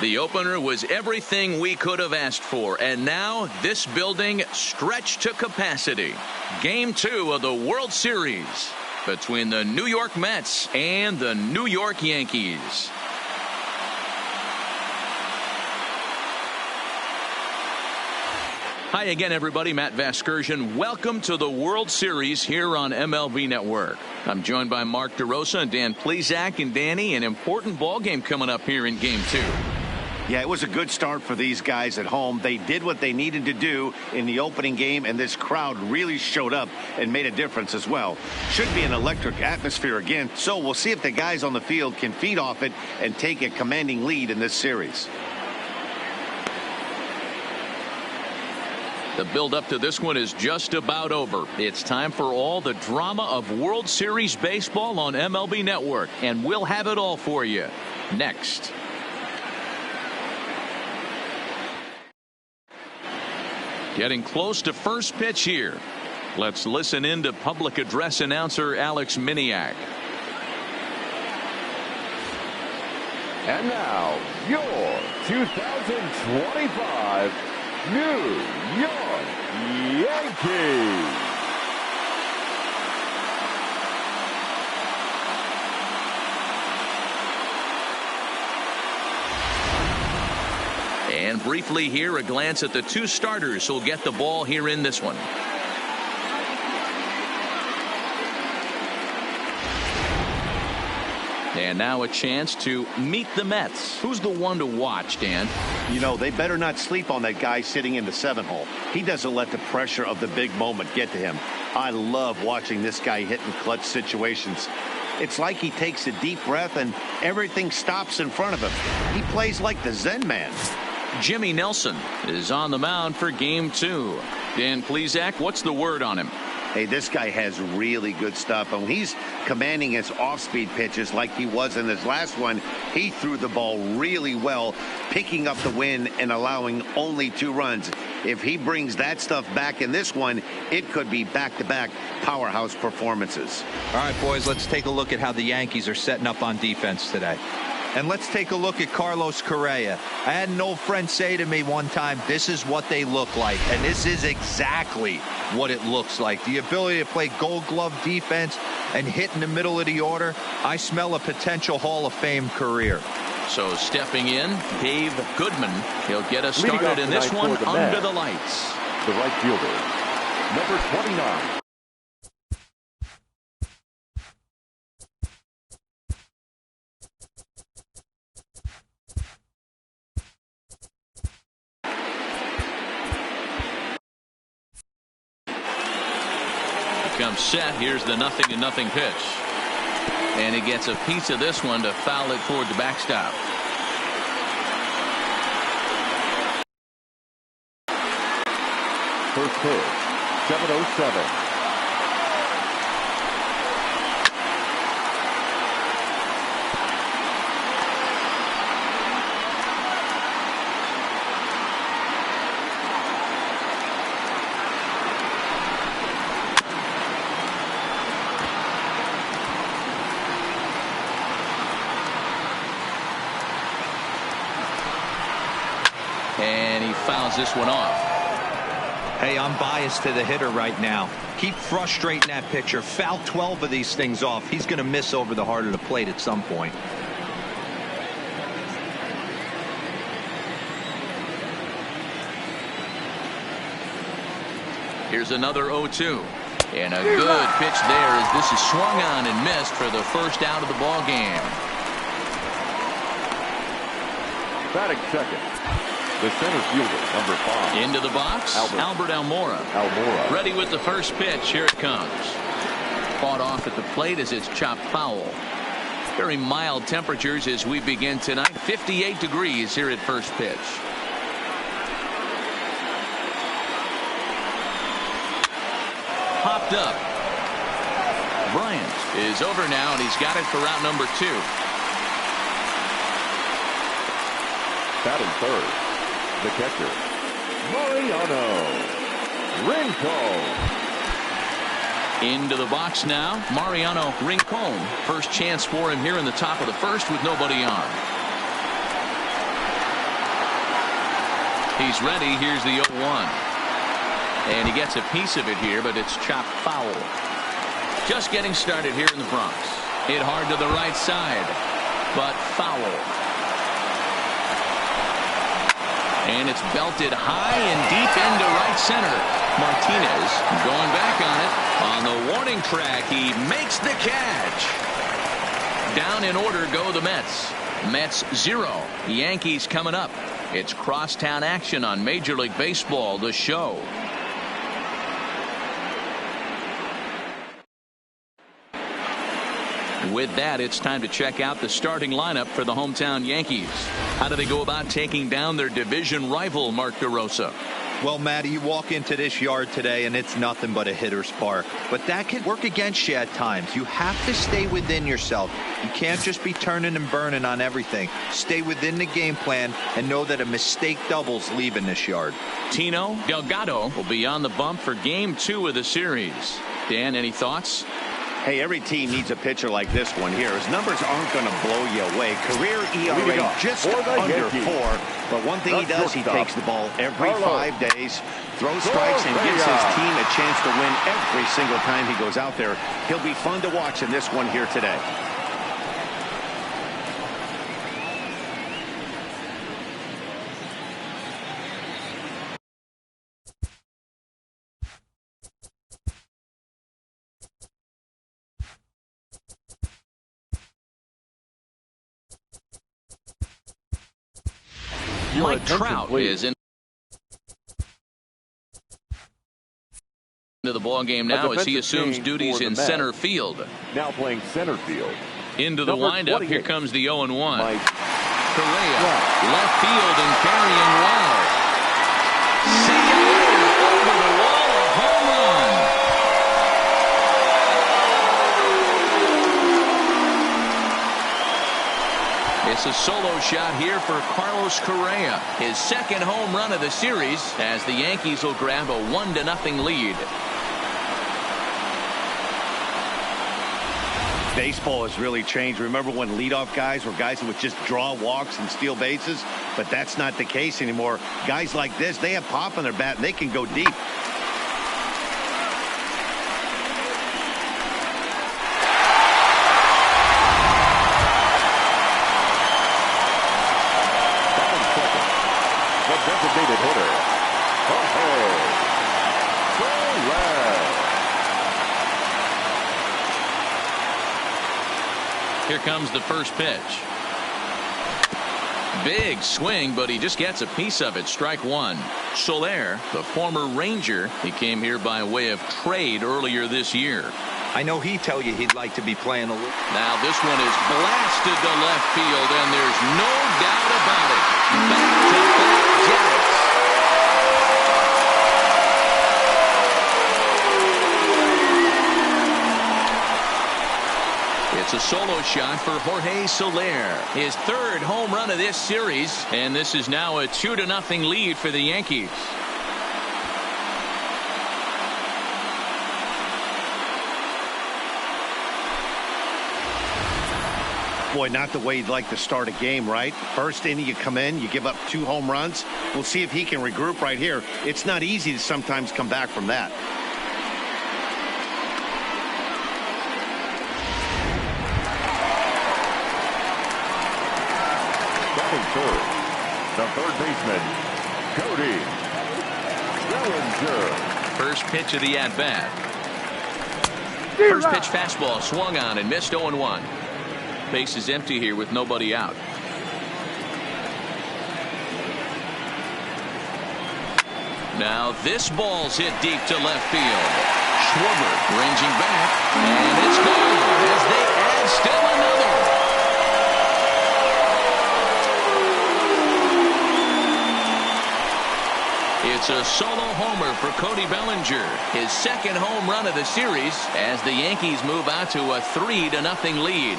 The opener was everything we could have asked for, and now this building stretched to capacity. Game 2 of the World Series between the New York Mets and the New York Yankees. Hi again, everybody. Matt Vasgersian. Welcome to the World Series here on MLB Network. I'm joined by Mark DeRosa and Dan Plesac. And Danny, an important ball game coming up here in Game 2. Yeah, it was a good start for these guys at home. They did what they needed to do in the opening game, and this crowd really showed up and made a difference as well. Should be an electric atmosphere again, so we'll see if the guys on the field can feed off it and take a commanding lead in this series. The build-up to this one is just about over. It's time for all the drama of World Series baseball on MLB Network, and we'll have it all for you next. Getting close to first pitch here. Let's listen in to public address announcer Alex Miniak. And now, your 2025 New York Yankees. And briefly here, a glance at the two starters who'll get the ball here in this one. And now a chance to meet the Mets. Who's the one to watch, Dan? You know, they better not sleep on that guy sitting in the 7 hole. He doesn't let the pressure of the big moment get to him. I love watching this guy hit in clutch situations. It's like he takes a deep breath and everything stops in front of him. He plays like the Zen man. Jimmy Nelson is on the mound for Game 2. Dan Plesac, what's the word on him? Hey, this guy has really good stuff. And when he's commanding his off-speed pitches like he was in his last one, he threw the ball really well, picking up the win and allowing only 2 runs. If he brings that stuff back in this one, it could be back-to-back powerhouse performances. All right, boys, let's take a look at how the Yankees are setting up on defense today. And let's take a look at Carlos Correa. I had an old friend say to me one time, this is what they look like. And this is exactly what it looks like. The ability to play gold glove defense and hit in the middle of the order. I smell a potential Hall of Fame career. So stepping in, Dave Goodman. He'll get us started in this one under the lights. The right fielder, number 29. Comes set. Here's the 0-0 pitch. And he gets a piece of this one to foul it toward the backstop. First pitch, 7:07. And he fouls this one off. Hey, I'm biased to the hitter right now. Keep frustrating that pitcher. Foul 12 of these things off. He's going to miss over the heart of the plate at some point. Here's another 0-2. And a good pitch there as this is swung on and missed for the first out of the ball game. Batting second, the center fielder, number 5. Into the box, Albert Almora. Ready with the first pitch. Here it comes. Fought off at the plate as it's chopped foul. Very mild temperatures as we begin tonight. 58 degrees here at first pitch. Popped up. Bryant is over now, and he's got it for route number 2. Batting third, the catcher, Mariano Rincon. Into the box now, Mariano Rincon. First chance for him here in the top of the first with nobody on. He's ready. Here's the 0-1. And he gets a piece of it here, but it's chopped foul. Just getting started here in the Bronx. Hit hard to the right side, but foul. And it's belted high and deep into right center. Martinez going back on it. On the warning track, he makes the catch. Down in order go the Mets. Mets 0. Yankees coming up. It's crosstown action on Major League Baseball, the show. With that, it's time to check out the starting lineup for the hometown Yankees. How do they go about taking down their division rival, Mark DeRosa? Well, Matty, you walk into this yard today and it's nothing but a hitter's park. But that can work against you at times. You have to stay within yourself. You can't just be turning and burning on everything. Stay within the game plan and know that a mistake doubles leaving this yard. Tino Delgado will be on the bump for Game 2 of the series. Dan, any thoughts? Hey, every team needs a pitcher like this one here. His numbers aren't going to blow you away. Career ERA just under 4. But one thing he does, he takes the ball every 5 days, throws strikes, and gives his team a chance to win every single time he goes out there. He'll be fun to watch in this one here today. Mike Trout is into the ball game now as he assumes duties in center field. Now playing center field. Into the windup. Here comes the 0-1. Correa, left field and carrying well. See you later. Over the wall, a home run. It's a solo shot here for Carlos Correa. His second home run of the series as the Yankees will grab a 1-0 lead. Baseball has really changed. Remember when leadoff guys were guys who would just draw walks and steal bases? But that's not the case anymore. Guys like this, they have pop on their bat and they can go deep. Designated hitter. Here comes the first pitch. Big swing, but he just gets a piece of it. Strike one. Soler, the former Ranger, he came here by way of trade earlier this year. I know he'd tell you he'd like to be playing a little. Now this one is blasted to left field, and there's no doubt about it. Back-to-back Jets. It's a solo shot for Jorge Soler, his third home run of this series, and this is now a 2-0 lead for the Yankees. Boy, not the way you'd like to start a game, right? First inning, you come in, you give up 2 home runs. We'll see if he can regroup right here. It's not easy to sometimes come back from that. Third, the third baseman, Cody Bellinger. First pitch of the at-bat. First pitch fastball swung on and missed. 0-1. Base is empty here with nobody out. Now this ball's hit deep to left field. Schwarber ranging back, and it's gone as they add still another. It's a solo homer for Cody Bellinger, his second home run of the series as the Yankees move out to a 3-0 lead.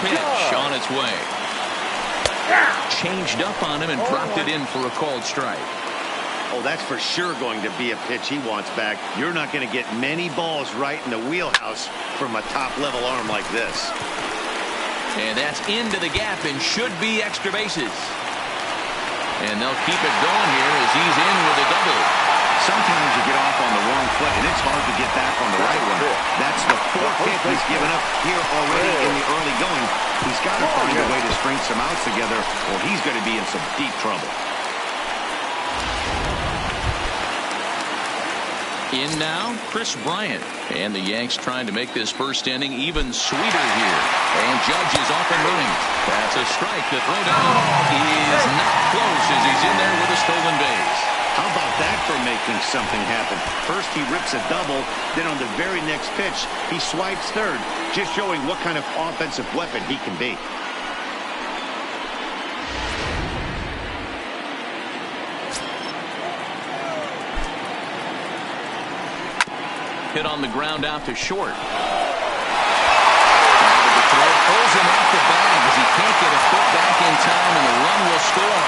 pitch on its way. Changed up on him and dropped it in for a called strike. Oh, that's for sure going to be a pitch he wants back. You're not going to get many balls right in the wheelhouse from a top-level arm like this. And that's into the gap and should be extra bases. And they'll keep it going here as he's in with a double. Sometimes you get off on the wrong foot, and it's hard to get back on the right one. That's the fourth hit he's given up here already in the early going. He's got to find a way to string some outs together, or he's going to be in some deep trouble. In now, Chris Bryant. And the Yanks trying to make this first inning even sweeter here. And Judge is off and running. That's a strike. The throw down is not close as he's in there with a stolen base. How about that for making something happen? First he rips a double, then on the very next pitch, he swipes third, just showing what kind of offensive weapon he can be. Hit on the ground out to short. The throw pulls him off the bag as he can't get a foot back in time, and the run will score.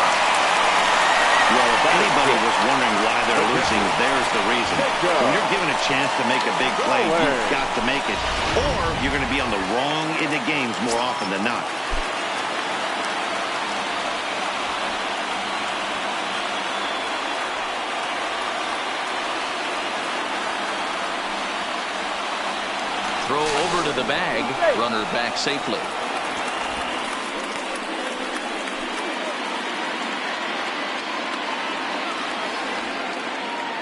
Well, if anybody was wondering why they're losing, there's the reason. When you're given a chance to make a big play, you've got to make it, or you're going to be on the wrong end of games more often than not. Throw over to the bag. Runner back safely.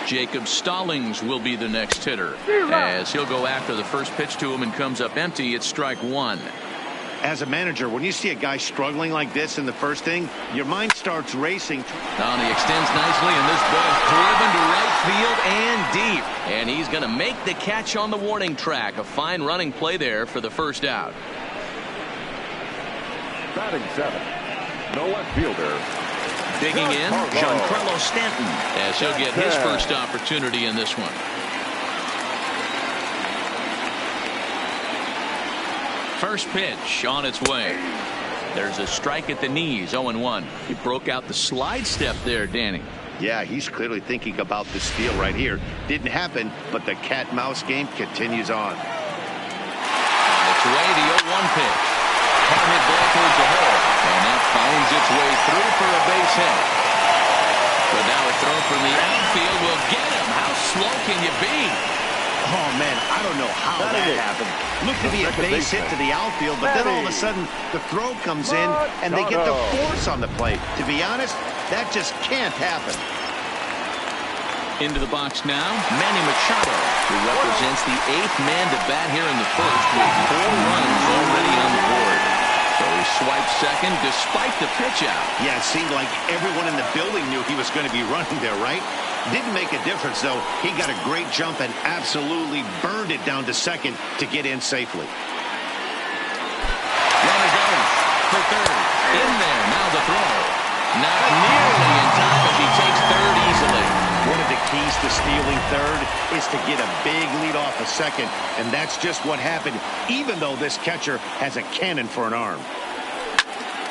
Jacob Stallings will be the next hitter as he'll go after the first pitch to him and comes up empty. It's strike one. As a manager, when you see a guy struggling like this in the first inning, your mind starts racing. Now he extends nicely, and this ball driven to right field and deep. And he's going to make the catch on the warning track. A fine running play there for the first out. Batting seven, no left fielder. Digging in, Giancarlo Stanton, as he'll get his first opportunity in this one. First pitch on its way. There's a strike at the knees, 0-1. He broke out the slide step there, Danny. Yeah, he's clearly thinking about the steal right here. Didn't happen, but the cat-mouse game continues on. On its way, the 0-1 pitch. Hard hit ball towards the hole, and that finds its way through for a base hit. But now a throw from the outfield will get him. How slow can you be? Oh, man, I don't know how that happened. Looked to be a base hit to the outfield, but then all of a sudden the throw comes in and they get the force on the play. To be honest, that just can't happen. Into the box now, Manny Machado, who represents the 8th man to bat here in the first with 4 runs already on the board. So he swiped second despite the pitch out. Yeah, it seemed like everyone in the building knew he was going to be running there, right? Didn't make a difference, though. He got a great jump and absolutely burned it down to second to get in safely. Runner goes for third. In there, now the throw. Not nearly in time as he takes third easily. One of the keys to stealing third is to get a big lead off a second, and that's just what happened, even though this catcher has a cannon for an arm.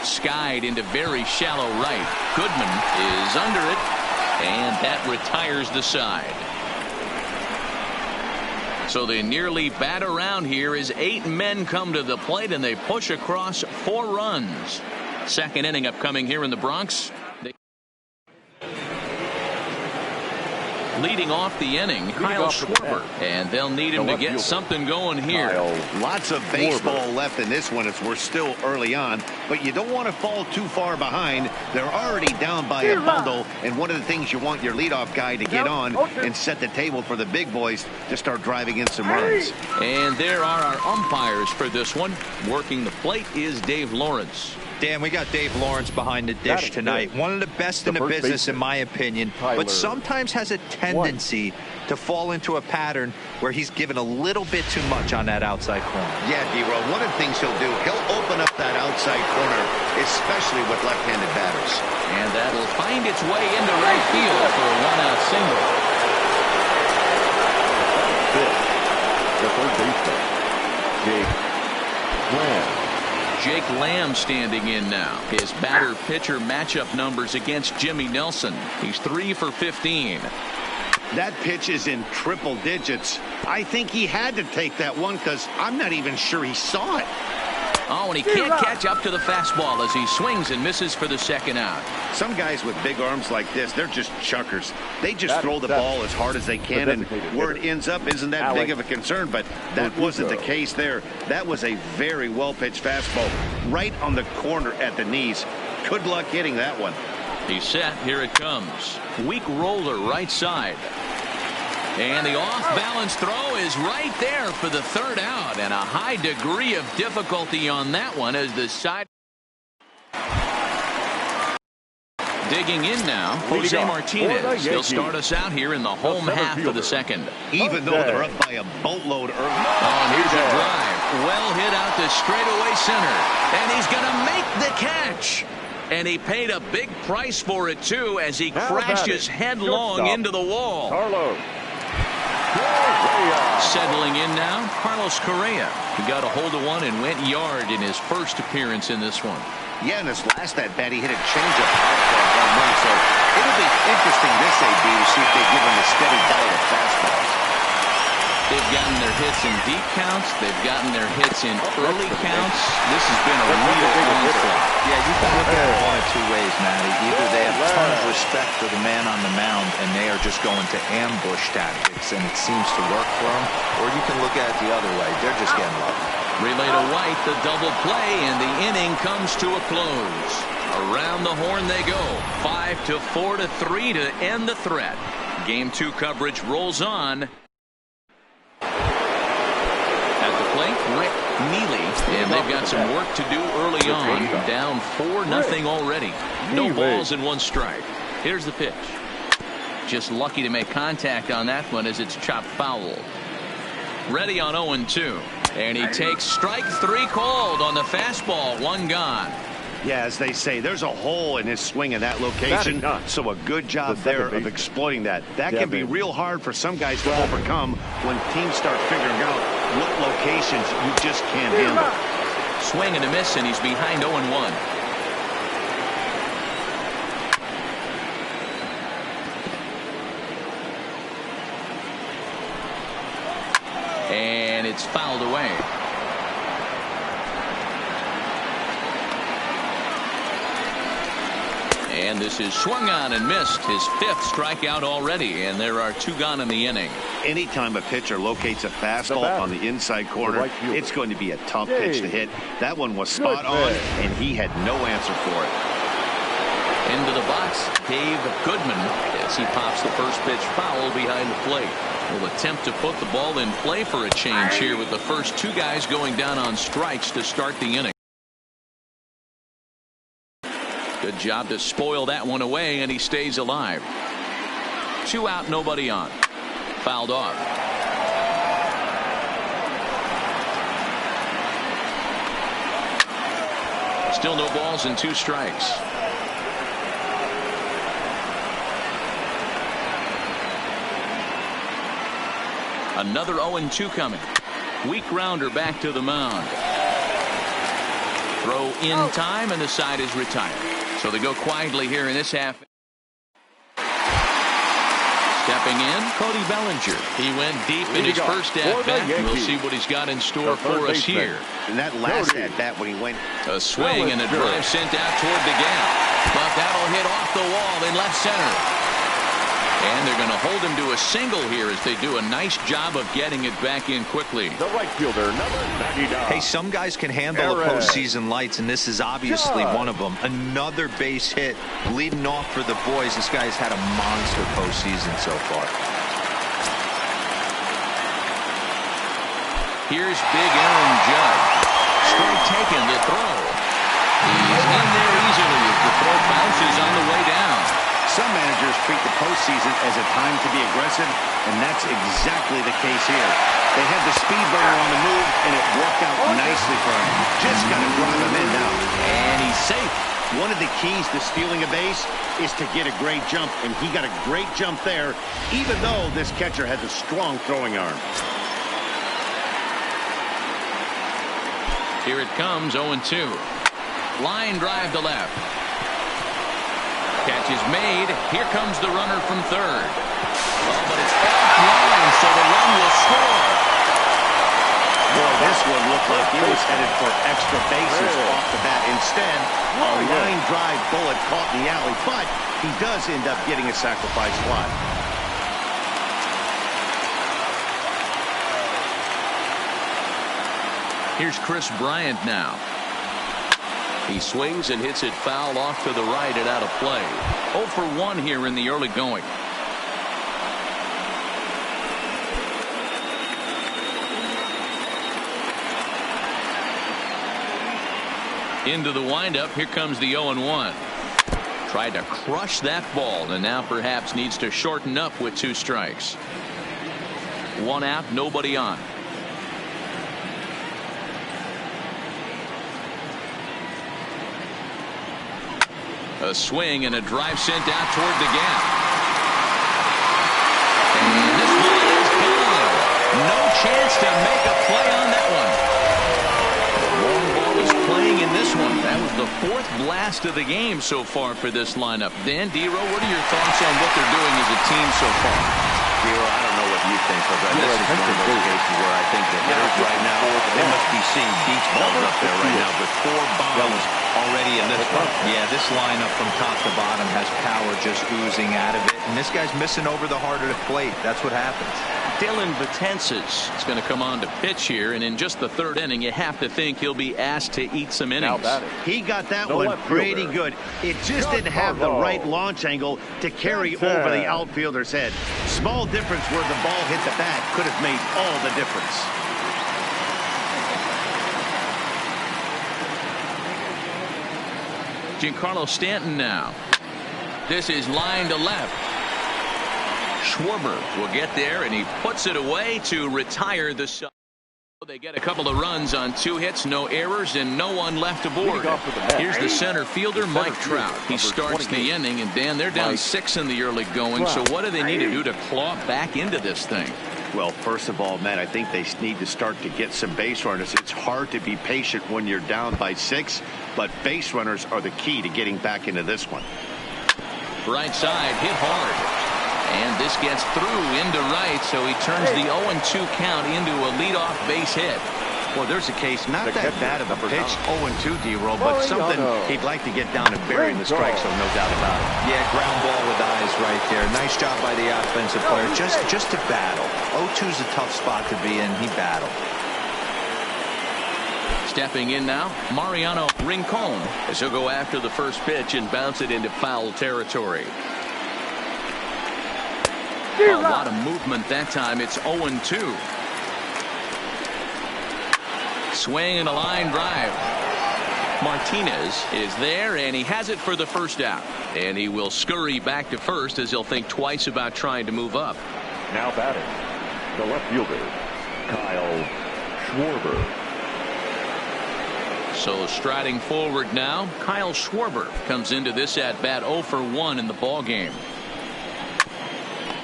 Skied into very shallow right. Goodman is under it, and that retires the side. So they nearly bat around here as 8 men come to the plate, and they push across 4 runs. Second inning upcoming here in the Bronx. Leading off the inning, Kyle Schwarber, and they'll need him to get something going here. Lots of baseball left in this one as we're still early on, but you don't want to fall too far behind. They're already down by a bundle, and one of the things you want your leadoff guy to get on and set the table for the big boys to start driving in some runs. And there are our umpires for this one. Working the plate is Dave Lawrence. Dan, we got Dave Lawrence behind the dish tonight. One of the best in the business, in my opinion, but sometimes has a tendency to fall into a pattern where he's given a little bit too much on that outside corner. Yeah, D-Roll, one of the things he'll do, he'll open up that outside corner, especially with left-handed batters. And that'll find its way into right field for a one-out single. The third baseman, Jake Bland. Jake Lamb standing in now. His batter-pitcher matchup numbers against Jimmy Nelson. He's 3 for 15. That pitch is in triple digits. I think he had to take that one because I'm not even sure he saw it. Oh, and he can't catch up to the fastball as he swings and misses for the second out. Some guys with big arms like this, they're just chuckers. They just throw the ball as hard as they can, and where it ends up isn't that big of a concern, but that wasn't the case there. That was a very well-pitched fastball right on the corner at the knees. Good luck hitting that one. He's set. Here it comes. Weak roller right side. And the off-balance throw is right there for the third out, and a high degree of difficulty on that one as the side. Digging in now, Jose Martinez. He'll start us out here in the home half of the second. Even though they're up by a boatload early. Oh, and here's a drive. Well hit out to straightaway center. And he's going to make the catch. And he paid a big price for it, too, as he crashes headlong into the wall. Settling in now, Carlos Correa. He got a hold of one and went yard in his first appearance in this one. Yeah, in his last at-bat, he hit a changeup out for a home run, so it'll be interesting this AB to see if they give him a steady diet of fastballs. They've gotten their hits in deep counts. They've gotten their hits in early counts. This has been a real onslaught. Yeah, you can look at it one of two ways, Matty. Either they have a ton of respect for the man on the mound and they are just going to ambush tactics and it seems to work for them, or you can look at it the other way. They're just getting lucky. Relay to White, the double play, and the inning comes to a close. Around the horn they go. 5-4-3 to end the threat. Game 2 coverage rolls on. At the plate, Rick Neely, and they've got some work to do early on. Down 4-0 already. No balls and 1 strike. Here's the pitch. Just lucky to make contact on that one as it's chopped foul. Ready on 0-2. And he takes strike 3 called on the fastball. 1 gone. Yeah, as they say, there's a hole in his swing in that location, so a good job there of exploiting that. That can be real hard for some guys to overcome when teams start figuring out what locations you just can't handle. Swing and a miss, and he's behind 0-1. And it's fouled away. And this is swung on and missed. His 5th strikeout already, and there are 2 gone in the inning. Anytime a pitcher locates a fastball on the inside corner, it's going to be a tough pitch to hit. That one was spot on, and he had no answer for it. Into the box, Dave Goodman, as he pops the first pitch foul behind the plate. Will attempt to put the ball in play for a change here with the first 2 guys going down on strikes to start the inning. Good job to spoil that one away, and he stays alive. 2 out, nobody on. Fouled off. Still no balls and 2 strikes. Another 0-2 coming. Weak grounder back to the mound. Throw in time, and the side is retired. So they go quietly here in this half. Stepping in, Cody Bellinger. He went deep in his first at-bat. We'll see what he's got in store for us here. And that last at-bat when he went. A swing and a drive sent out toward the gap. But that'll hit off the wall in left center. And they're going to hold him to a single here as they do a nice job of getting it back in quickly. The right fielder, number 99. Hey, some guys can handle the postseason lights, and this is obviously one of them. Another base hit leading off for the boys. This guy's had a monster postseason so far. Here's big Aaron Judge. Strike taken, the throw. He's in there easily as the throw bounces on the way down. Some managers treat the postseason as a time to be aggressive, and that's exactly the case here. They had the speed burner on the move, and it worked out nicely for him. Just got to drive him in now. And he's safe. One of the keys to stealing a base is to get a great jump, and he got a great jump there, even though this catcher has a strong throwing arm. Here it comes, 0-2. Line drive to left. Catch is made. Here comes the runner from third. Oh, but it's offline, so the run will score. Boy, this one looked like he was headed for extra bases off the bat. Instead, a line drive bullet caught in the alley, but he does end up getting a sacrifice fly. Here's Chris Bryant now. He swings and hits it foul off to the right and out of play. 0 for 1 here in the early going. Into the windup. Here comes the 0-1. Tried to crush that ball and now perhaps needs to shorten up with 2 strikes. 1 out, nobody on. A swing and a drive sent out toward the gap. And this one is gone. No chance to make a play on that one. The long ball is playing in this one. That was the 4th blast of the game so far for this lineup. Dan Dero, what are your thoughts on what they're doing as a team so far? Dero, I don't know what you think, but this is one of those cases where I think the hitters right now, they must be seeing beach balls up there right now with 4 bombs already in this one. Yeah, this lineup from top to bottom has power just oozing out of it. And this guy's missing over the heart of the plate. That's what happens. Dylan Betances is going to come on to pitch here, and in just the 3rd inning, you have to think he'll be asked to eat some innings. He got that one pretty good. It just didn't have the right launch angle to carry over the outfielder's head. Small difference where the ball hit the bat could have made all the difference. Giancarlo Stanton now. This is line to left. Schwarber will get there, and he puts it away to retire the side. They get a couple of runs on 2 hits, no errors, and no one left aboard. Here's the center fielder, Mike Trout. He starts the inning, and Dan, they're down 6 in the early going, so what do they need to do to claw back into this thing? Well, first of all, Matt, I think they need to start to get some base runners. It's hard to be patient when you're down by 6, but base runners are the key to getting back into this one. Right side, hit hard. And this gets through into right, so he turns the 0-2 count into a leadoff base hit. Well, there's a case, not that bad of a pitch, 0-2, D-Roll, but something he'd like to get down and bury in the strike zone, no doubt about it. Yeah, ground ball with eyes right there. Nice job by the offensive player. Just to battle. 0-2's a tough spot to be in. He battled. Stepping in now, Mariano Rincon, as he'll go after the first pitch and bounce it into foul territory. A lot of movement that time. It's 0-2. Swing and a line drive. Martinez is there, and he has it for the first out. And he will scurry back to first as he'll think twice about trying to move up. Now batting, the left fielder, Kyle Schwarber. So striding forward now, Kyle Schwarber comes into this at bat 0 for 1 in the ball game.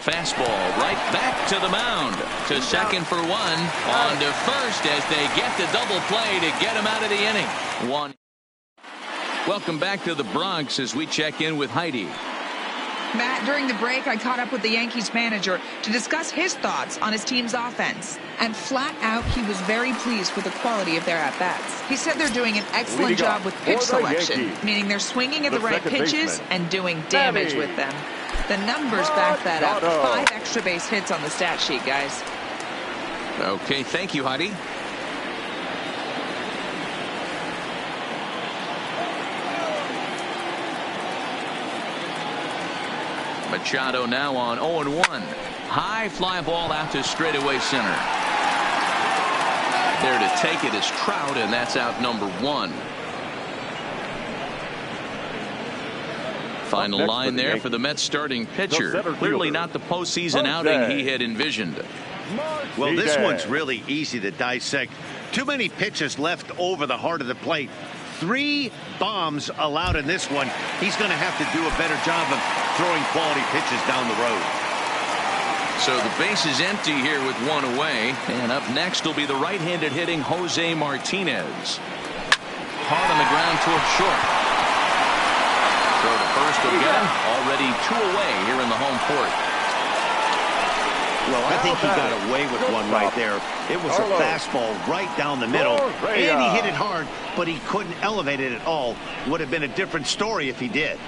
Fastball right back to the mound. To second for 1. On to first as they get the double play to get him out of the inning. 1. Welcome back to the Bronx as we check in with Heidi. Matt, during the break, I caught up with the Yankees manager to discuss his thoughts on his team's offense. And flat out, he was very pleased with the quality of their at-bats. He said they're doing an excellent job with pitch selection, meaning they're swinging at the right pitches and doing damage with them. The numbers back that up. 5 extra base hits on the stat sheet, guys. Okay, thank you, Heidi. Machado now on 0-1. High fly ball out to straightaway center. There to take it is Trout, and that's out number 1. Final line there for the Mets starting pitcher. Clearly not the postseason outing he had envisioned. Well, this one's really easy to dissect. Too many pitches left over the heart of the plate. 3 bombs allowed in this one. He's going to have to do a better job of throwing quality pitches down the road. So the base is empty here with one away. And up next will be the right-handed hitting Jose Martinez. Hard on the ground towards short. So the first will get him. Already 2 away here in the home court. Well, I think he got away with one right there. It was a fastball right down the middle, and he hit it hard, but he couldn't elevate it at all. Would have been a different story if he did.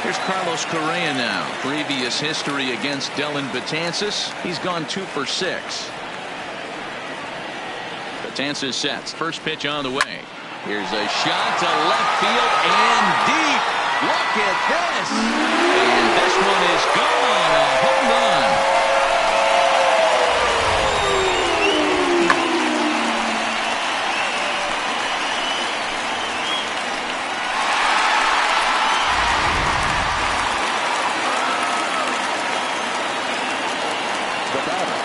Here's Carlos Correa now. Previous history against Dellin Betances. He's gone 2 for 6. Betances sets. First pitch on the way. Here's a shot to left field and deep. Look at this. And this one is gone. A home run. The batter,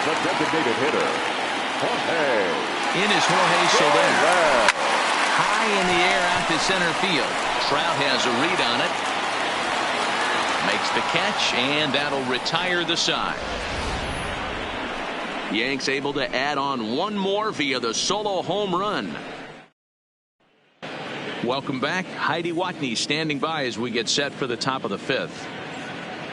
the designated hitter, Jorge. In is Jorge Soler. High in the air out to center field. Trout has a read on it. Makes the catch, and that'll retire the side. Yanks able to add on one more via the solo home run. Welcome back. Heidi Watney standing by as we get set for the top of the 5th.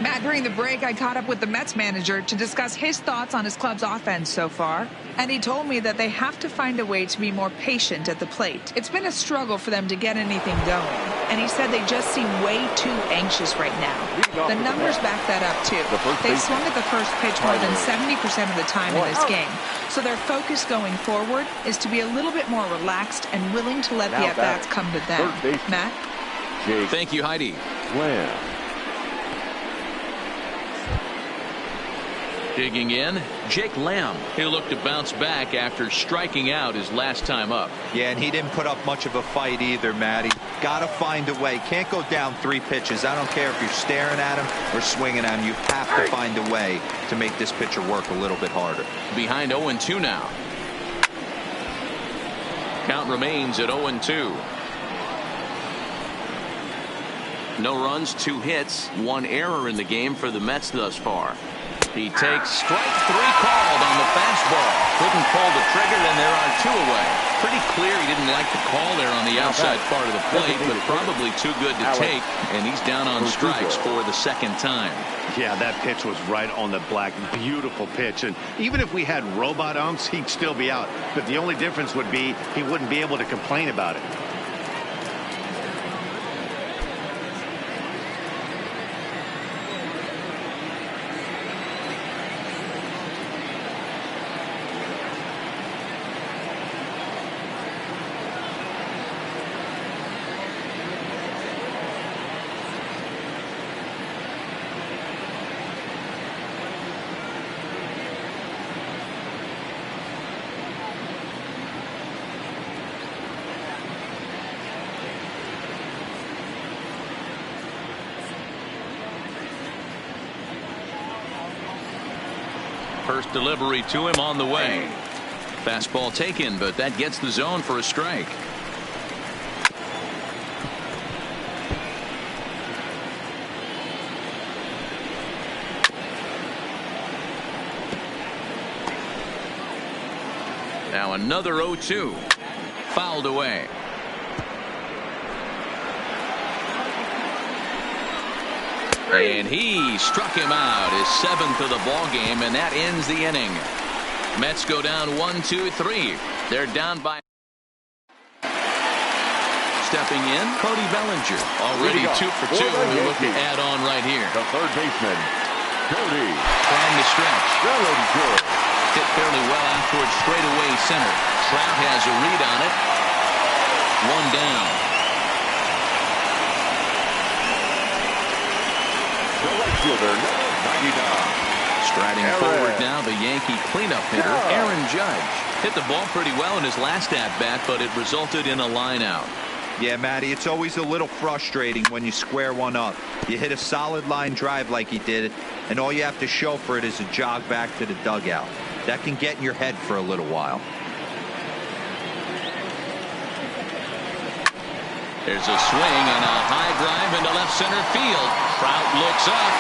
Matt, during the break, I caught up with the Mets manager to discuss his thoughts on his club's offense so far. And he told me that they have to find a way to be more patient at the plate. It's been a struggle for them to get anything going. And he said they just seem way too anxious right now. The numbers back that up, too. They've swung at the first pitch more than 70% of the time in this game. So their focus going forward is to be a little bit more relaxed and willing to let the at-bats come to them. Matt? Thank you, Heidi. Digging in, Jake Lamb. He'll look to bounce back after striking out his last time up. Yeah, and he didn't put up much of a fight either, Matty. Got to find a way. Can't go down 3 pitches. I don't care if you're staring at him or swinging at him. You have to find a way to make this pitcher work a little bit harder. Behind 0-2 now. Count remains at 0-2. No runs, 2 hits, 1 error in the game for the Mets thus far. He takes strike 3 called on the fastball. Couldn't pull the trigger, and there are 2 away. Pretty clear he didn't like the call there on the outside part of the plate, but probably too good to take, and he's down on strikes for the 2nd time. Yeah, that pitch was right on the black. Beautiful pitch. And even if we had robot umps, he'd still be out. But the only difference would be he wouldn't be able to complain about it. First delivery to him on the way. Fastball taken, but that gets the zone for a strike. Now another 0-2. Fouled away. And he struck him out, his 7th of the ball game, and that ends the inning. Mets go down 1-2-3. They're down by. Stepping in, Cody Bellinger, already 2 for 2. We look to add on right here. The third baseman, Cody. Trying to stretch. Bellinger. Hit fairly well out towards straightaway center. Trout has a read on it. 1 down. The right fielder, number 99. Striding forward now, the Yankee cleanup hitter, Aaron Judge. Hit the ball pretty well in his last at-bat, but it resulted in a line out. Yeah, Matty, it's always a little frustrating when you square one up. You hit a solid line drive like he did, and all you have to show for it is a jog back to the dugout. That can get in your head for a little while. There's a swing and a high drive into left center field. Trout looks up.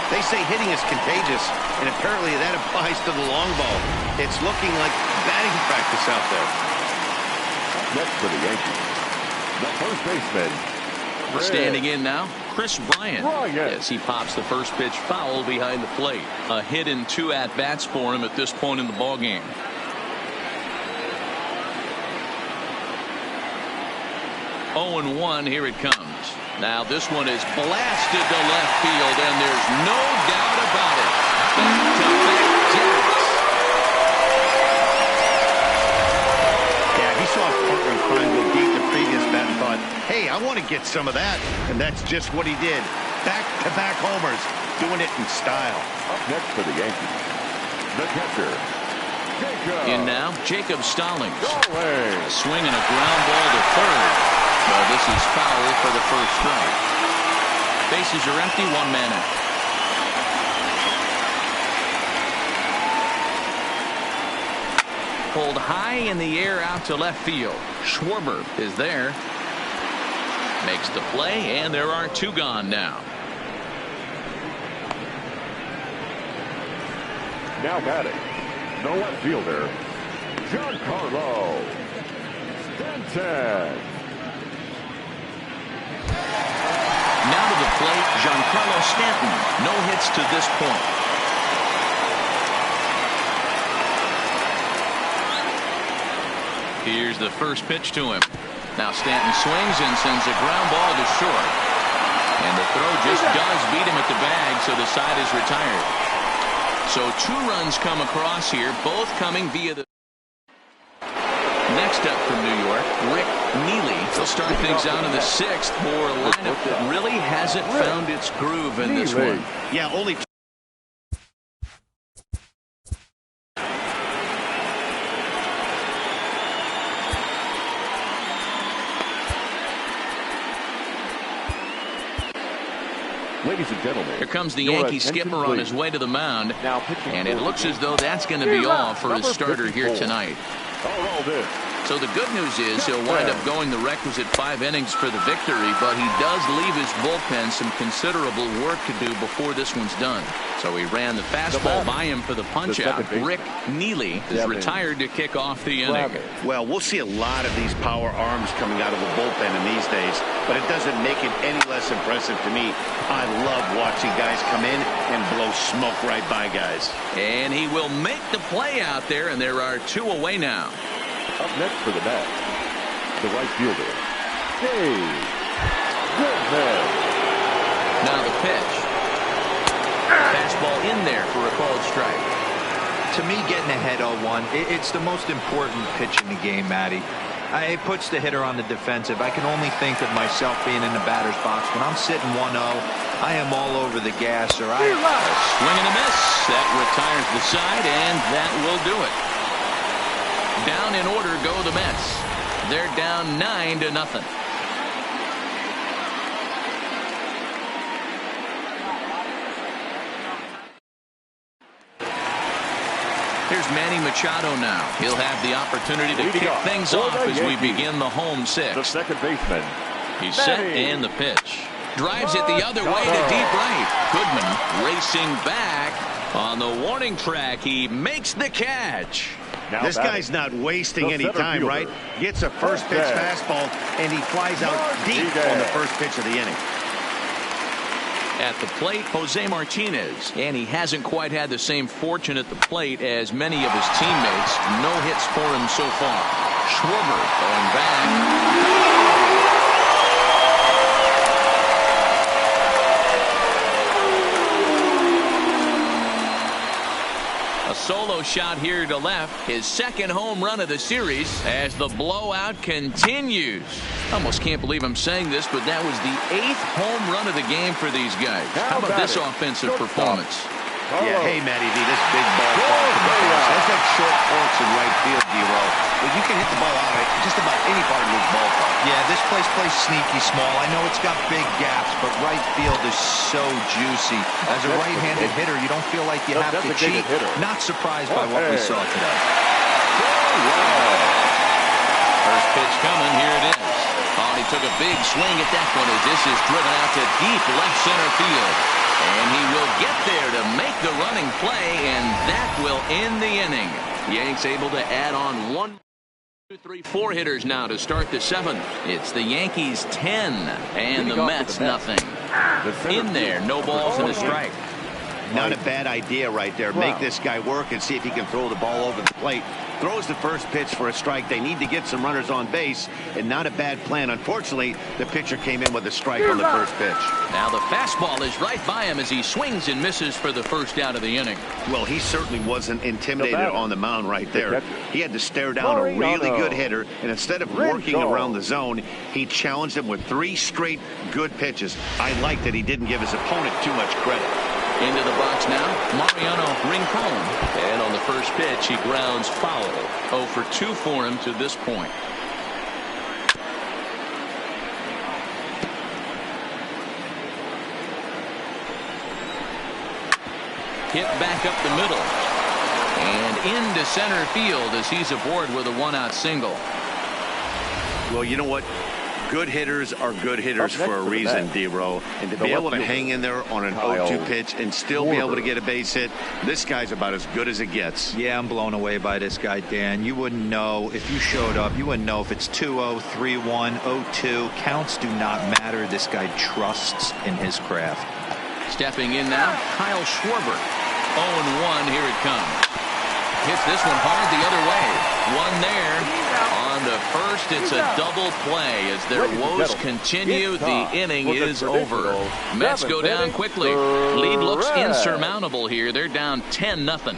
They say hitting is contagious, and apparently that applies to the long ball. It's looking like batting practice out there. Next for the Yankees, the first baseman. Standing in now, Chris Bryant. Yes, he pops the first pitch foul behind the plate. A hit and 2 at-bats for him at this point in the ballgame. Oh, and 1, here it comes. Now this one is blasted to left field, and there's no doubt about it. Back-to-back jacks. Yeah, he saw his partner in crime go deep the previous bat and thought, hey, I want to get some of that. And that's just what he did. Back-to-back homers, doing it in style. Up next for the Yankees, the catcher, Jacob. In now, Jacob Stallings. Stallings. A swing and a ground ball to third. Well, this is foul for the first strike. Bases are empty, 1 man out. Pulled high in the air out to left field. Schwarber is there. Makes the play, and there are 2 gone now. Now batting, the left fielder, Giancarlo Stanton. Now to the plate, Giancarlo Stanton. No hits to this point. Here's the first pitch to him. Now Stanton swings and sends a ground ball to short. And the throw just does beat him at the bag, so the side is retired. So 2 runs come across here, both coming via the... Next up from New York, Rick Neely. He'll start things out in the 6th for a lineup that really hasn't found its groove in this one. Yeah, only... Ladies and gentlemen, Here comes the your Yankee attention, skipper on please. his way to the mound. Now pitching And it for looks the as though that's going to be all for his starter here 54. tonight. All this. So the good news is he'll wind up going the requisite 5 innings for the victory, but he does leave his bullpen some considerable work to do before this one's done. So he ran the fastball by him for the punch-out. Rick Neely is retired to kick off the inning. Well, we'll see a lot of these power arms coming out of the bullpen in these days, but it doesn't make it any less impressive to me. I love watching guys come in and blow smoke right by guys. And he will make the play out there, and there are 2 away now. Up next for the bat, the right fielder, Dave Goodman. Now the pitch. Fastball in there for a called strike. To me, getting ahead 0-1, it's the most important pitch in the game, Matty. It puts the hitter on the defensive. I can only think of myself being in the batter's box. When I'm sitting 1-0, I am all over the gas. Or swing and a miss. That retires the side, and that will do it. Down in order go the Mets. They're down 9-0. Here's Manny Machado now. He'll have the opportunity to kick things off as we begin the home 6th. The second baseman. He's set and the pitch. Drives it the other way to deep right. Goodman racing back on the warning track. He makes the catch. Now this guy's not wasting any time, right? Gets a first pitch fastball, and he flies out deep on the first pitch of the inning. At the plate, Jose Martinez. And he hasn't quite had the same fortune at the plate as many of his teammates. No hits for him so far. Schwarber going back. A solo shot here to left. His second home run of the series as the blowout continues. Almost can't believe I'm saying this, but that was the 8th home run of the game for these guys. How about this offensive performance? Yeah, hey, Matty V, this big ball that's like short forks in right field, D-Row. But you can hit the ball out of just about any part of this ballpark. Yeah, this place plays sneaky small. I know it's got big gaps, but right field is so juicy. As a right-handed hitter, you don't feel like you have to cheat. Not surprised by what we saw today. First pitch coming. Here it is. Oh, he took a big swing at that one as this is driven out to deep left center field. And he will get running play, and that will end the inning. Yanks able to add on 1, 2, 3, 4 hitters now to start the 7th. It's the Yankees 10 and the Mets nothing. In there, no balls and a strike. Not a bad idea right there. Make this guy work and see if he can throw the ball over the plate. Throws the first pitch for a strike. They need to get some runners on base, and not a bad plan. Unfortunately, the pitcher came in with a strike on the first pitch. Now the fastball is right by him as he swings and misses for the first out of the inning. Well, he certainly wasn't intimidated on the mound right there. He had to stare down a really good hitter, and instead of working around the zone, he challenged him with 3 straight good pitches. I like that he didn't give his opponent too much credit. Into the box now, Mariano Rincon. And on the first pitch, he grounds foul. 0 for 2 for him to this point. Hit back up the middle. And into center field as he's aboard with a 1-out single. Well, you know what? Good hitters are good hitters for a reason, D-Row. And to be able to hang in there on an 0-2 pitch and still be able to get a base hit, this guy's about as good as it gets. Yeah, I'm blown away by this guy, Dan. You wouldn't know if you showed up. You wouldn't know if it's 2-0, 3-1, 0-2. Counts do not matter. This guy trusts in his craft. Stepping in now, Kyle Schwarber. 0-1, here it comes. Hits this one hard the other way. One there. On to first, it's a double play as their woes continue. The inning is over. Mets go down quickly. Lead looks insurmountable here. They're down 10-0.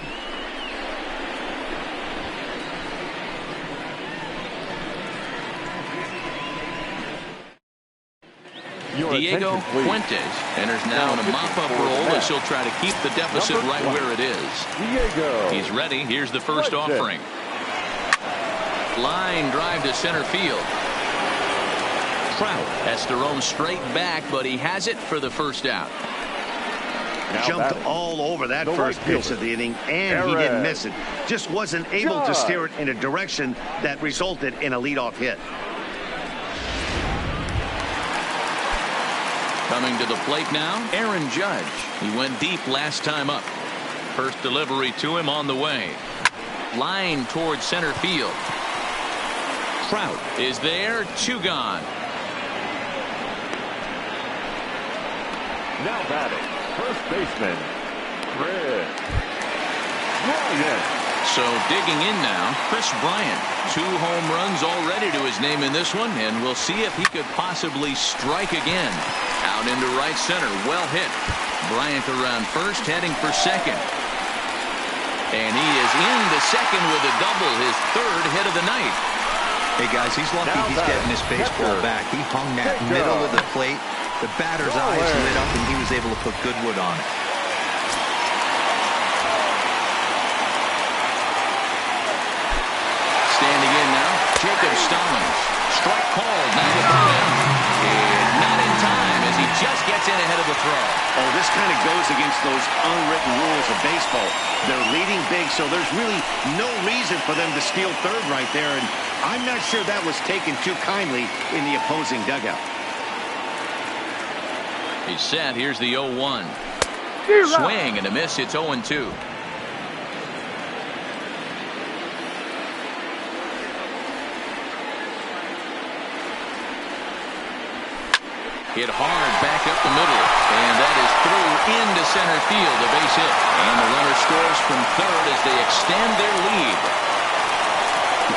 Diego Fuentes enters now in a mop-up role as he'll try to keep the deficit right where it is. He's ready. Here's the first offering. Line drive to center field. Trout has to roam straight back, but he has it for the first out. Jumped all over that first pitch of the inning, and he didn't miss it. Just wasn't able to steer it in a direction that resulted in a leadoff hit. Coming to the plate now, Aaron Judge. He went deep last time up. First delivery to him on the way. Line towards center field. Trout is there, 2 gone. Now batting, first baseman, Chris Bryant. So digging in now, Chris Bryant. 2 home runs already to his name in this one, and we'll see if he could possibly strike again. Out into right center, well hit. Bryant around first, heading for second. And he is into second with a double, his 3rd hit of the night. Hey, guys, he's lucky he's getting this baseball back. He hung that middle of the plate. The batter's eyes lit up, and he was able to put good wood on it. Standing in now, Jacob Stallings. Strike called, now to throw out. And not in time as he just gets in ahead of the throw. Oh, this kind of goes against those unwritten rules of baseball. They're leading big, so there's really no reason for them to steal third right there, and I'm not sure that was taken too kindly in the opposing dugout. He's set. Here's the 0-1. Swing and a miss. It's 0-2. Hit hard back up the middle, and that is through into center field, a base hit. And the runner scores from third as they extend their lead.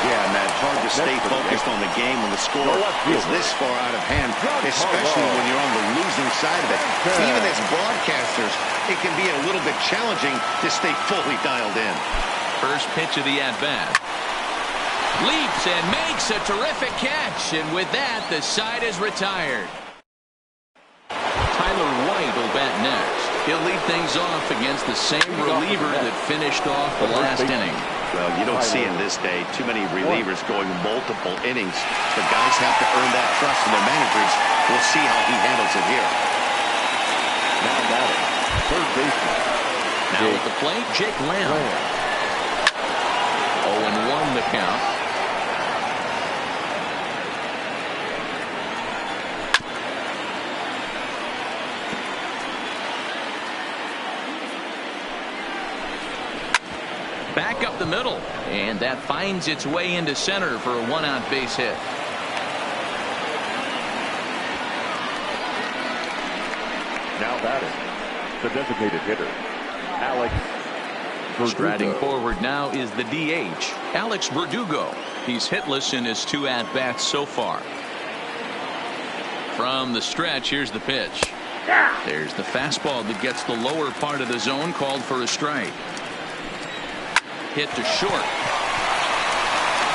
Yeah, Matt, hard to stay focused on the game when the score is this far out of hand, especially when you're on the losing side of it. Even as broadcasters, it can be a little bit challenging to stay fully dialed in. First pitch of the at-bat. Leaps and makes a terrific catch, and with that, the side is retired. Tyler White will bat next. He'll lead things off against the same reliever that finished off the last inning. Well, you don't see in this day too many relievers going multiple innings. The guys have to earn that trust from their managers. We'll see how he handles it here. Now batting, third baseman. Now at the plate, Jake Lamb. 0-1 the count. Back up the middle, and that finds its way into center for a one-out base hit. Now batting, the designated hitter, Alex Verdugo. Striding forward now is the DH, Alex Verdugo. He's hitless in his 2 at-bats so far. From the stretch, here's the pitch. There's the fastball that gets the lower part of the zone, called for a strike. Hit to short.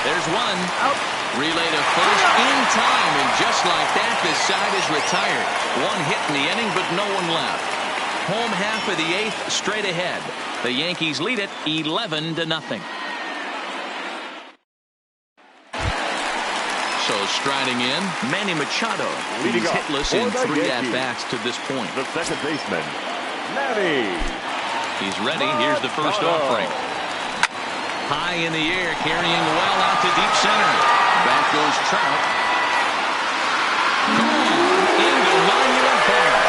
There's one. Out. Relay to first in time, and just like that, this side is retired. 1 hit in the inning, but no one left. Home half of the 8th, straight ahead. The Yankees lead it 11-0. So striding in, Manny Machado. He's hitless in 3 at-bats to this point. The second baseman, Manny. He's ready. Here's the first offering. High in the air, carrying well out to deep center. Back goes Trout. Into Monument Park.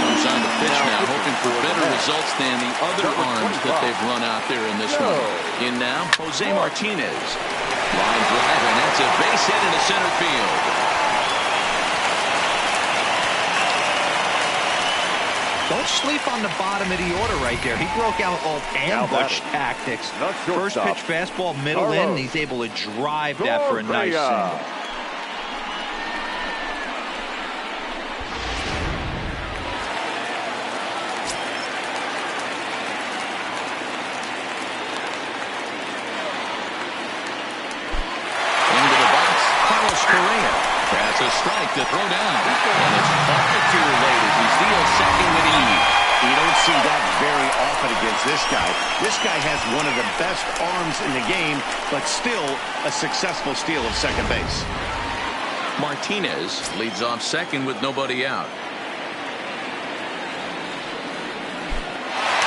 Comes on the pitch now, hoping for better results than the other arms that they've run out there in this one. In now, Jose Martinez. Line drive, and that's a base hit into center field. Don't sleep on the bottom of the order right there. He broke out all ambush tactics. First pitch fastball, middle in, and he's able to drive that for a nice single. Into the box, Carlos Correa. That's a strike to throw down. And it's all too related. He steals second with ease. You don't see that very often against this guy. This guy has one of the best arms in the game, but still a successful steal of second base. Martinez leads off second with nobody out.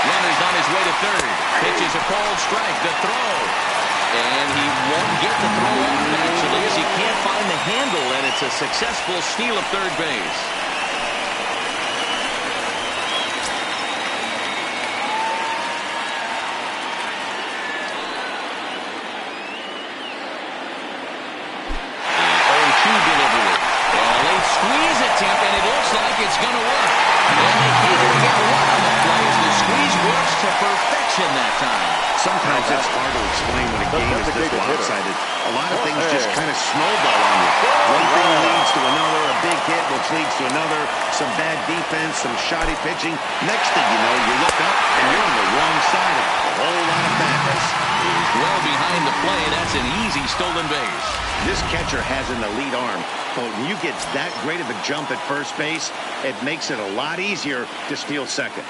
Runner's on his way to third. Pitches a cold strike to throw. And he won't get the throw off, actually, as he can't find the handle, and it's a successful steal of third base. The 0-2 delivery. And a late squeeze attempt, and it looks like it's going to work. And they can't even get one on the play as the squeeze works to perfection that time. Sometimes it's hard to explain when a game is this lopsided. A lot of things just kind of snowball on you. One thing leads to another, a big hit which leads to another, some bad defense, some shoddy pitching. Next thing you know, you look up and you're on the wrong side of a whole lot of badness. He's well behind the play. That's an easy stolen base. This catcher has an elite arm, but when you get that great of a jump at first base, it makes it a lot easier to steal second.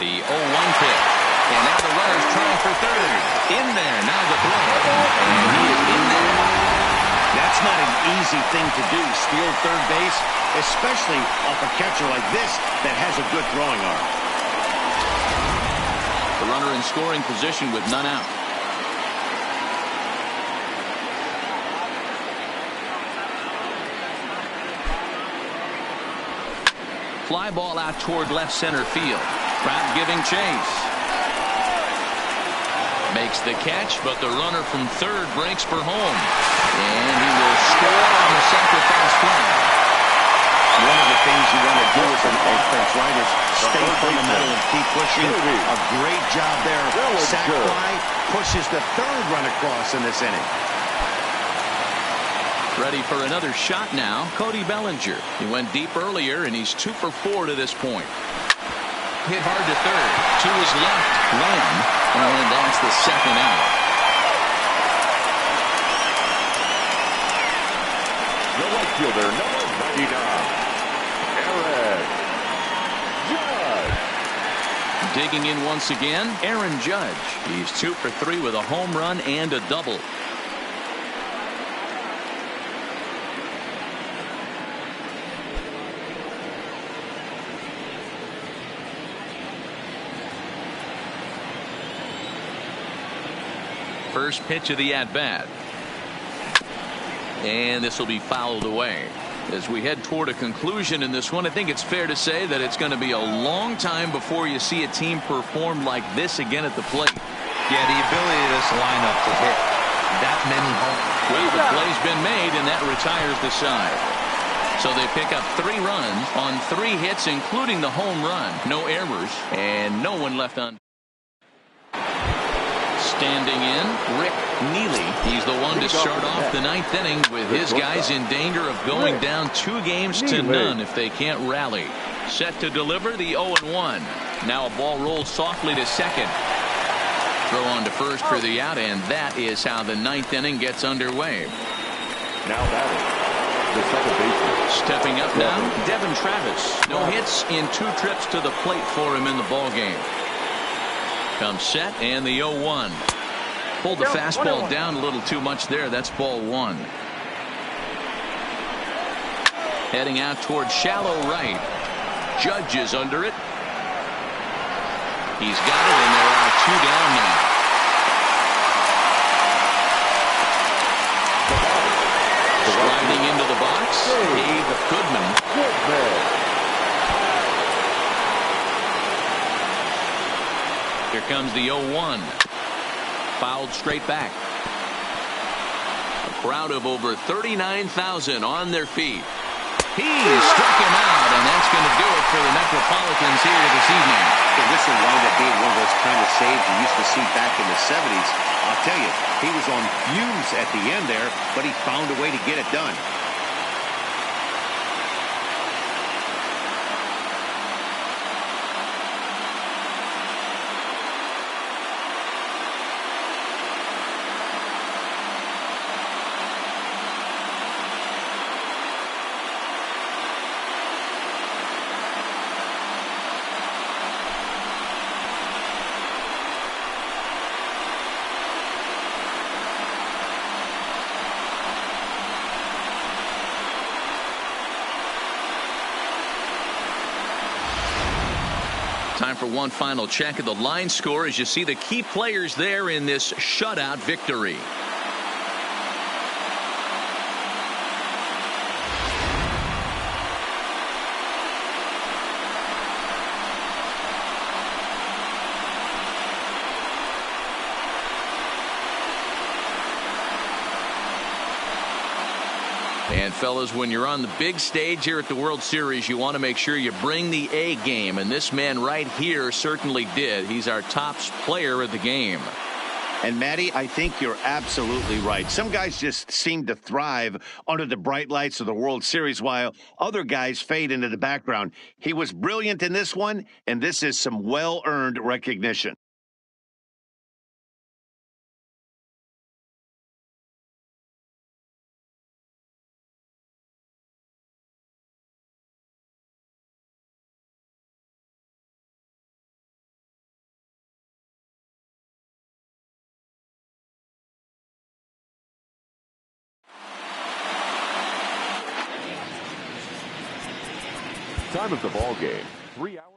The 0-1 pitch. And now the runner's trying for third. In there, now the throw. And he is in there. That's not an easy thing to do, steal third base, especially off a catcher like this that has a good throwing arm. The runner in scoring position with none out. Fly ball out toward left center field. Trout giving chase. Makes the catch, but the runner from third breaks for home. And he will score on the sacrifice fly. One of the things you want to do as an offense, right, is stay fundamental and keep pushing. A great job there. Sac fly pushes the third run across in this inning. Ready for another shot now, Cody Bellinger. He went deep earlier, and he's 2 for 4 to this point. Hit hard to third. To his left, Lamb, and that's the second out. The right fielder, number 99, Aaron Judge. Digging in once again, Aaron Judge. He's 2 for 3 with a home run and a double. First pitch of the at-bat. And this will be fouled away. As we head toward a conclusion in this one, I think it's fair to say that it's going to be a long time before you see a team perform like this again at the plate. Yeah, the ability of this lineup to hit that many home. Well, the play's been made, and that retires the side. So they pick up 3 runs on 3 hits, including the home run. No errors, and no one left on. Standing in, Rick Neely. He's the one to start off the 9th inning with his guys in danger of going down 2 games to none if they can't rally. Set to deliver the 0-1. Now a ball rolls softly to second. Throw on to first for the out, and that is how the 9th inning gets underway. Now batting, the second baseman. Stepping up now, Devin Travis. No hits in 2 trips to the plate for him in the ball game. Comes set, and the 0-1. Pulled the fastball down a little too much there. That's ball 1. Heading out toward shallow right. Judge is under it. He's got it, and there are 2 down now. Sliding into the box, Dave Goodman. Here comes the 0-1. Fouled straight back. A crowd of over 39,000 on their feet. He struck him out, and that's going to do it for the Metropolitans here this evening. And this will wind up being one of those kind of saves you used to see back in the 70s. I'll tell you, he was on fumes at the end there, but he found a way to get it done. Time for one final check of the line score as you see the key players there in this shutout victory. And fellas, when you're on the big stage here at the World Series, you want to make sure you bring the A game, and this man right here certainly did. He's our top player of the game. And Matty, I think you're absolutely right. Some guys just seem to thrive under the bright lights of the World Series while other guys fade into the background. He was brilliant in this one, and this is some well-earned recognition. Time of the ball game, 3 hours.